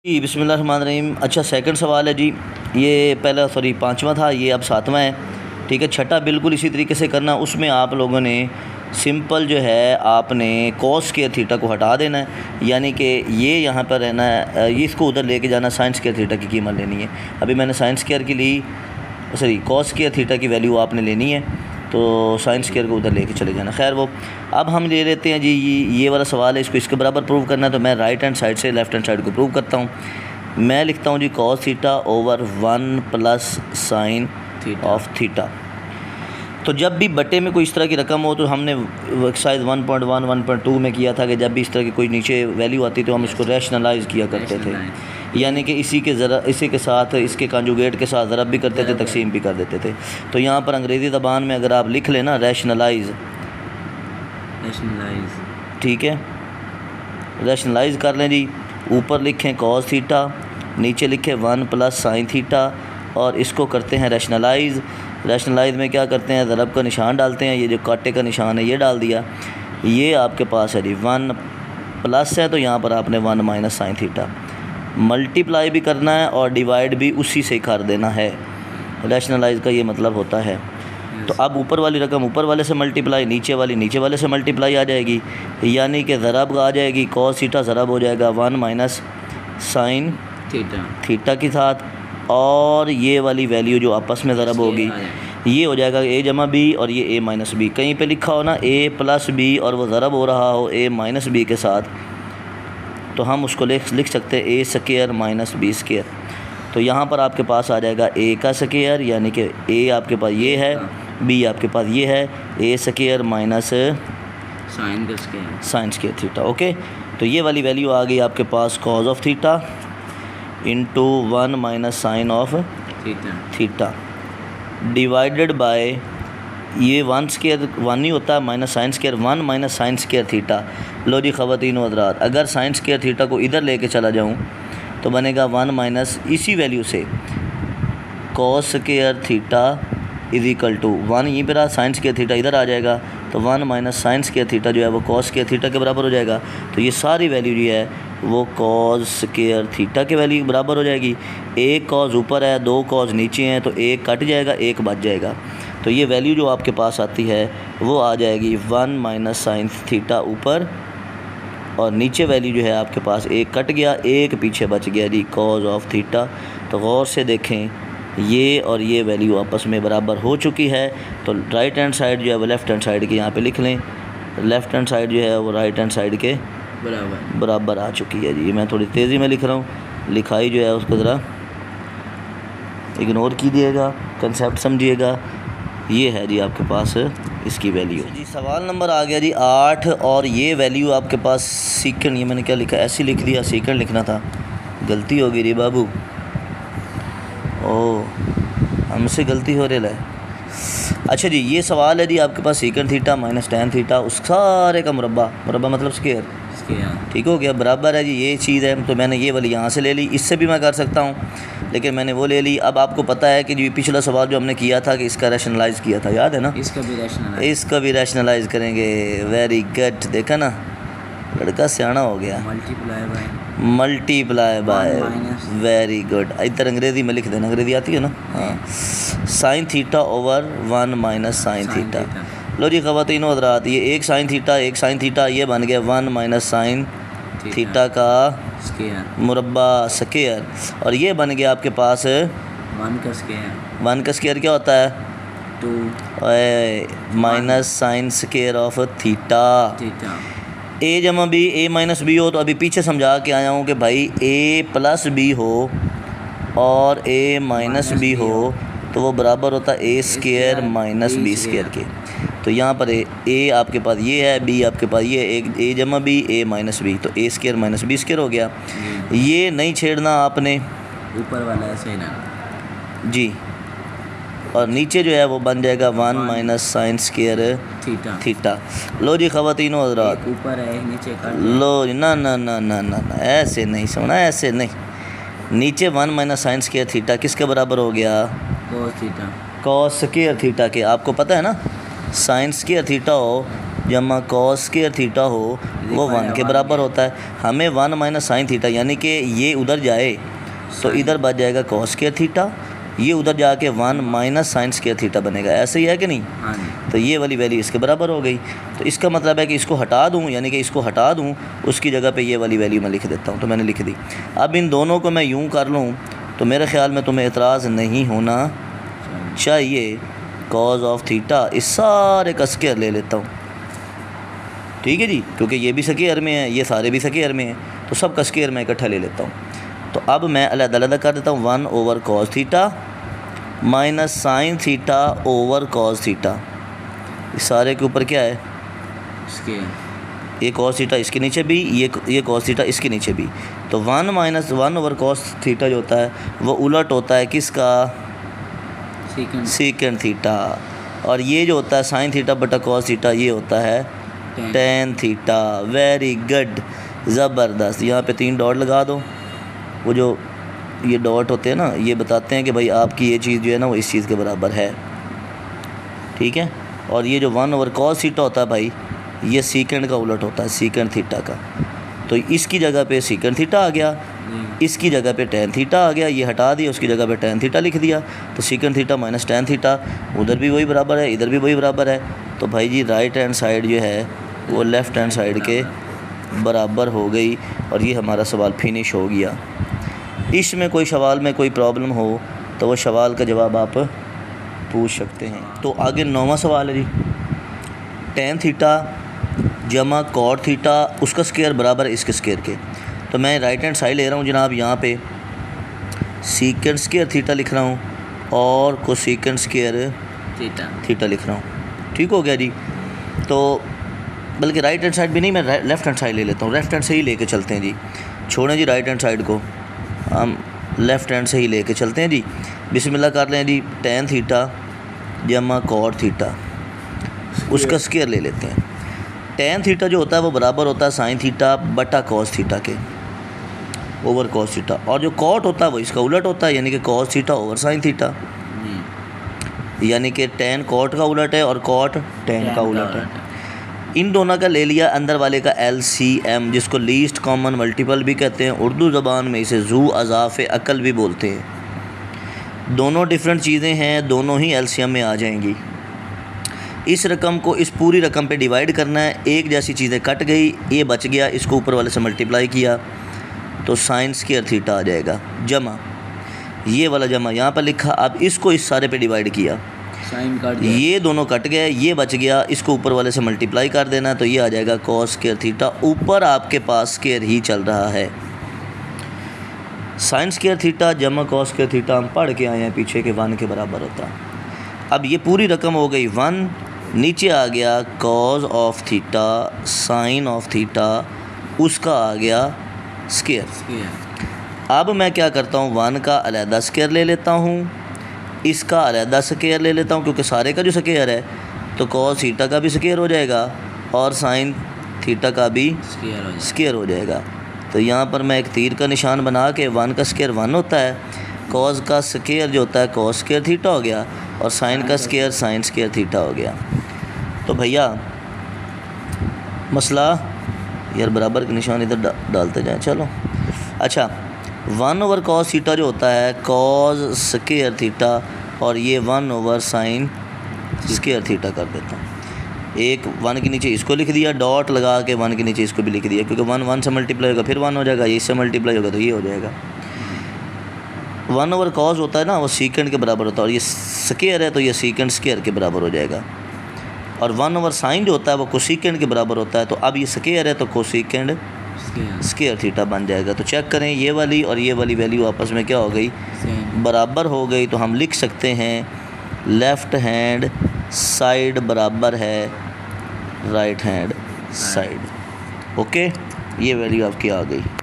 जी बिस्मिल्लाहिर्रहमानिर्रहीम। अच्छा, सेकंड सवाल है जी। ये पहला पांचवा था, ये अब सातवां है। ठीक है, छठा बिल्कुल इसी तरीके से करना। उसमें आप लोगों ने सिंपल जो है आपने कॉस स्क्वायर थीटा को हटा देना है, यानी कि ये यहाँ पर रहना है, ये इसको उधर लेके जाना, साइन स्क्वायर थीटा की कीमत लेनी है। अभी मैंने साइन स्क्वायर की ली, कॉस स्क्वायर थीटा की वैल्यू आपने लेनी है, तो साइन स्क्वायर को उधर लेके चले जाना। खैर वो अब हम ले लेते हैं जी। ये वाला सवाल है, इसको इसके बराबर प्रूव करना है, तो मैं राइट हैंड साइड से लेफ़्ट हैंड साइड को प्रूव करता हूँ। मैं लिखता हूँ जी cos theta over 1 plus sine of theta. तो जब भी बटे में कोई इस तरह की रकम हो, तो हमने एक्सरसाइज 1.1 1.2 में किया था कि जब भी इस तरह की कोई नीचे वैल्यू आती तो हम इसको रैशनलाइज़ किया करते थे, यानी कि इसी के साथ इसके कंजुगेट के साथ ज़रब भी करते थे, तकसीम भी कर देते थे। तो यहाँ पर अंग्रेज़ी ज़बान में अगर आप लिख लेना रैशनलाइज़, ठीक है, रैशनलाइज़ कर लें जी। ऊपर लिखें कॉस थीटा, नीचे लिखें 1 प्लस साइन थीटा, और इसको करते हैं रैशनलाइज़। रैशनलाइज़ में क्या करते हैं, ज़रब का निशान डालते हैं, ये जो कांटे का निशान है ये डाल दिया। ये आपके पास है जी 1 प्लस है, तो यहाँ पर आपने 1 माइनस साइन थीटा। मल्टीप्लाई भी करना है और डिवाइड भी उसी से कर देना है। रैशनलाइज़ का ये मतलब होता है। तो अब ऊपर वाली रकम ऊपर वाले से मल्टीप्लाई, नीचे वाले से मल्टीप्लाई आ जाएगी, यानी कि ज़रब आ जाएगी, कॉस थीटा ज़रब हो जाएगा 1 माइनस साइन थीटा के साथ, और ये वाली वैल्यू जो आपस में ज़रब होगी ये हो जाएगा a जमा बी, और ये a माइनस बी। कहीं पे लिखा हो ना a प्लस बी और वो ज़रब हो रहा हो a माइनस बी के साथ, तो हम उसको लिख सकते हैं a square minus B square. तो यहाँ पर आपके पास आ जाएगा a का स्क्वायर, यानी कि a आपके पास ये है, b आपके पास ये है, a square minus sine square theta. Okay, तो ये वाली वैल्यू आ गई आपके पास cos of theta into 1 minus sine of theta divided by ये 1 स्क्वायर 1 ही होता है, minus sine square 1 minus sine square theta. लो जी ख़वातीन व हज़रात, अगर साइन स्क्वायर थीटा को इधर लेके चला जाऊँ तो बनेगा 1 माइनस इसी वैल्यू से cos square theta is equal to 1, यहीं पर साइन स्क्वायर थीटा इधर आ जाएगा, तो 1 माइनस साइन स्क्वायर थीटा जो है वो कॉस स्क्वायर थीटा के बराबर हो जाएगा। तो ये सारी वैल्यू जो है वो कॉस स्क्वायर थीटा के वैल्यू बराबर हो जाएगी। एक कॉस ऊपर है, 2 कॉस नीचे हैं, तो एक कट जाएगा, एक बच जाएगा। तो ये वैल्यू जो आपके पास आती है वो आ जाएगी 1 माइनस साइन थीटा ऊपर, और नीचे वैल्यू जो है आपके पास एक कट गया, एक पीछे बच गया जी कॉज ऑफ थीटा। तो गौर से देखें, ये और ये वैल्यू आपस में बराबर हो चुकी है। तो राइट हैंड साइड जो है वो लेफ़्ट हैंड साइड के यहाँ पे लिख लें, लेफ़्ट हैंड साइड जो है वो राइट हैंड साइड के बराबर आ चुकी है जी। मैं थोड़ी तेज़ी में लिख रहा हूँ, लिखाई जो है उसको ज़रा इग्नोर कीजिएगा, कंसेप्ट समझिएगा। ये है जी आपके पास इसकी वैल्यू जी। सवाल नंबर आ गया जी 8, और ये वैल्यू आपके पास सीकेंड, ये मैंने क्या लिखा, ऐसे लिख दिया, सीकेंड लिखना था, गलती हो गई रे बाबू, ओ हमसे गलती हो रही है। अच्छा जी, ये सवाल है जी आपके पास secant theta minus tan theta, उस सारे का मुरब्बा मतलब स्क्वायर, ठीक हो गया, बराबर है जी। ये चीज़ है, तो मैंने ये वाली यहाँ से ले ली, इससे भी मैं कर सकता हूँ, लेकिन मैंने वो ले ली। अब आपको पता है कि जी पिछला सवाल जो हमने किया था कि इसका रैशनलाइज़ किया था, याद है ना, इसका भी रैशनलाइज़ करेंगे। वेरी गुड, देखा ना, लड़का सियाना हो गया। Multiply by, very good. इधर अंग्रेज़ी में लिख देना, अंग्रेज़ी आती है ना, हाँ, sine theta over 1 minus sine theta. लो जी ख़वातीन व हज़रात, ये एक साइन थीटा ये बन गया 1 माइनस साइन थीटा का मुरब्बा स्क्वायर, और ये बन गया आपके पास 1 का स्क्वायर क्या होता है, 2 minus sine square of theta. A जमा बी, ए माइनस बी हो, तो अभी पीछे समझा के आया हूँ कि भाई ए प्लस बी हो और ए माइनस बी हो तो वो बराबर होता है ए स्क्वायर माइनस बी स्क्वायर के। तो यहाँ पर ए आपके पास ये है, बी आपके पास ये, एक ए जमा बी, ए माइनस बी, तो ए स्क्वायर माइनस बी स्क्वायर हो गया। ये नहीं छेड़ना आपने, ऊपर वाला ऐसे ना जी, और नीचे जो है वो बन जाएगा 1 माइनस साइन स्क्वायर थीटा। लो जी ख़वातीन व हज़रात, ऊपर है नीचे कर लो, ना ना ना ना ना ना, ऐसे नहीं सोना, ऐसे नहीं, नीचे 1 माइनस साइन स्क्वायर थीटा किसके बराबर हो गया, कॉस स्क्वायर थीटा के। आपको पता है ना, साइन स्क्वायर थीटा हो जमा कॉस स्क्वायर थीटा हो वो 1 के बराबर होता है। हमें 1 माइनस साइन थीटा यानी कि ये उधर जाए तो इधर बच जाएगा कॉस स्क्वायर थीटा, ये उधर जाके 1 माइनस साइन स्क्वायर थीटा बनेगा। ऐसे ही है कि नहीं? तो ये वाली वैल्यू इसके बराबर हो गई। तो इसका मतलब है कि इसको हटा दूँ, यानी कि इसको हटा दूँ, उसकी जगह पे ये वाली वैल्यू मैं लिख देता हूँ। तो मैंने लिख दी। अब इन दोनों को मैं यूँ कर लूँ तो मेरे ख़्याल में तुम्हें एतराज़ नहीं होना चाहिए। कॉज ऑफ थीटा इस सारे का स्क्वायर ले लेता हूँ, ठीक है जी, क्योंकि ये भी स्क्वायर में है, ये सारे भी स्क्वायर में हैं, तो सब का स्क्वायर मैं इकट्ठा ले लेता हूँ। तो अब मैं अलग-अलग कर देता हूँ। 1 over cos theta minus sine theta over cos theta, इस सारे के ऊपर क्या है? स्क्वायर। ये कॉस थीटा इसके नीचे भी, ये कॉस थीटा इसके नीचे भी। तो 1 माइनस 1 ओवर कॉस थीटा जो होता है वो उलट होता है किसका? Secant theta. और ये जो होता है साइन थीटा बटा कॉस थीटा, ये होता है टेन थीटा। वेरी गुड, ज़बरदस्त। यहाँ पे 3 डॉट लगा दो। वो जो ये डॉट होते हैं ना, ये बताते हैं कि भाई आपकी ये चीज़ जो है ना वो इस चीज़ के बराबर है, ठीक है। और ये जो 1 ओवर कॉस थीटा होता है भाई, ये सीकेंड का उलट होता है, सीकेंड थीटा का। तो इसकी जगह पे सीकेंड थीटा आ गया, इसकी जगह पे टेन थीटा आ गया, ये हटा दिया, उसकी जगह पे टेन थीटा लिख दिया। तो सीकेंड थीटा माइनस टेन थीटा, उधर भी वही बराबर है, इधर भी वही बराबर है। तो भाई जी राइट हैंड साइड जो है वो लेफ़्ट हैंड साइड के बराबर हो गई और ये हमारा सवाल फिनिश हो गया। इसमें कोई सवाल में कोई प्रॉब्लम हो तो वो सवाल का जवाब आप पूछ सकते हैं। तो आगे 9वां सवाल है जी, टेन थीटा जमा कॉट थीटा उसका स्क्वायर बराबर है इसके स्क्वायर के। तो मैं राइट हैंड साइड ले रहा हूँ जनाब, यहाँ पे सीकेंड स्क्वायर थीटा लिख रहा हूँ और कोसेकेंड स्क्वायर थीटा लिख रहा हूँ, ठीक हो गया जी। तो बल्कि राइट हैंड साइड भी नहीं, मैं लेफ़्ट हैंड साइड ले लेता हूँ। लेफ़्ट हैंड से ही लेके चलते हैं जी, छोड़ें जी राइट हैंड साइड को, हम लेफ़्ट हैंड से ही लेके चलते हैं जी। बिस्मिल्लाह कर लें जी। टेन थीटा जमा कॉट थीटा उसका स्क्वायर ले लेते हैं। टेन थीटा जो होता है वो बराबर होता है साइन थीटा बटा कॉस थीटा के ओवर कॉस थीटा, और जो कॉट होता है वो इसका उलट होता है, यानी कि cos theta over sine theta. यानी कि टेन कॉट का उलट है और कॉट टेन का उलट है। इन दोनों का ले लिया अंदर वाले का LCM, जिसको लीस्ट कॉमन मल्टीपल भी कहते हैं। उर्दू ज़बान में इसे ज़ू अज़ाफ़े अकल भी बोलते हैं। दोनों डिफरेंट चीज़ें हैं, दोनों ही LCM में आ जाएंगी। इस रकम को इस पूरी रकम पे डिवाइड करना है। एक जैसी चीज़ें कट गई, ये बच गया, इसको ऊपर वाले से मल्टीप्लाई किया तो साइन स्क्वायर थीटा आ जाएगा जमा, ये वाला जमा यहाँ पर लिखा। अब इसको इस सारे पे डिवाइड किया, ये दोनों कट गए, ये बच गया, इसको ऊपर वाले से मल्टीप्लाई कर देना तो ये आ जाएगा कॉस स्क्वायर थीटा। ऊपर आपके पास स्क्वायर ही चल रहा है। साइन स्क्वायर थीटा जमा कॉस स्क्वायर थीटा हम पढ़ के आए हैं पीछे के 1 के बराबर होता है। अब ये पूरी रकम हो गई 1, नीचे आ गया cos of theta sine of theta, उसका आ गया स्क्वायर। अब मैं क्या करता हूँ, 1 का अलहदा स्क्वायर ले लेता हूँ, इसका अलहदा स्क्वायर ले लेता हूँ, क्योंकि सारे का जो स्क्वायर है तो कॉस थीटा का भी स्क्वायर हो जाएगा और साइन थीटा का भी स्क्वायर हो जाएगा। तो यहाँ पर मैं एक तीर का निशान बना के 1 का स्क्वायर 1 होता है, कॉस का स्क्वायर जो होता है कॉस स्क्वायर थीटा हो गया और साइन का स्क्वायर साइन स्क्वायर थीटा हो गया। तो भैया मसला यार बराबर के निशान इधर डालते जाएं। चलो अच्छा, 1 ओवर कॉस थीटा जो होता है कॉस स्क्वायर थीटा और ये 1 ओवर साइन स्क्वायर थीटा कर देता हूँ। एक 1 के नीचे इसको लिख दिया, डॉट लगा के 1 के नीचे इसको भी लिख दिया, क्योंकि 1 1 से मल्टीप्लाई होगा फिर 1 हो जाएगा, ये इससे मल्टीप्लाई होगा तो ये हो जाएगा। 1 ओवर कॉस होता है ना वो सीकेंड के बराबर होता है, और ये स्क्वायर है तो ये सीकेंड स्क्वायर के बराबर हो जाएगा। और 1 ओवर साइन जो होता है वो कोसेकेंड के बराबर होता है। तो अब ये स्क्वायर है तो कोसेकेंड स्क्वायर थीटा बन जाएगा। तो चेक करें, ये वाली और ये वाली वैल्यू आपस में क्या हो गई, बराबर हो गई। तो हम लिख सकते हैं लेफ़्ट हैंड साइड बराबर है राइट हैंड साइड। ओके, ये वैल्यू आपकी आ गई।